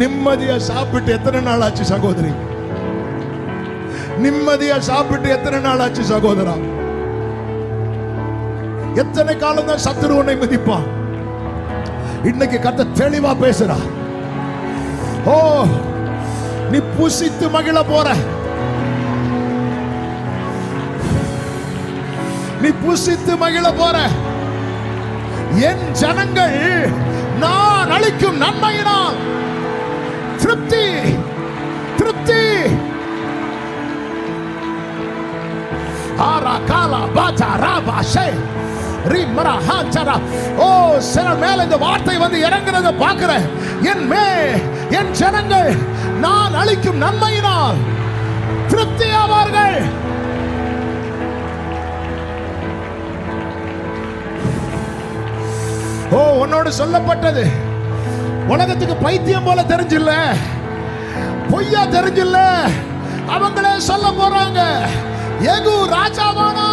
நிம்மதியா சாப்பிட்டு எத்தனை நாள் ஆச்சு சகோதரி? நிம்மதியா சாப்பிட்டு எத்தனை நாள் ஆச்சு சகோதரா? எத்தனை காலம் தான் சத்துரு உன்னை மிதிப்பான்? இன்னைக்கு கர்த்தர் தெளிவா பேசுறா. ஓ, நீ புசித்து மகிழ போற. நீ புசித்து மகிழ போற. என் ஜனங்கள் நான் அளிக்கும் நன்மையினால் திருப்தி திருப்தி. ஆரா காலா பாஜா ராபா ஷே ரிமரா ஹாஜரா. ஓ, சில மேல இந்த வார்த்தை வந்து இறங்குறத பார்க்கிறேன். என் ஜனங்கள் நான் அளிக்கும் நன்மையினால் திருப்தி ஆவார்கள். ஓ, உன்னோடு சொல்லப்பட்டது உலகத்துக்கு பைத்தியம் போல தெரிஞ்சில்ல, பொய்யா தெரிஞ்சில்ல. அவங்களே சொல்ல போறாங்க, ஏகு ராஜாவானா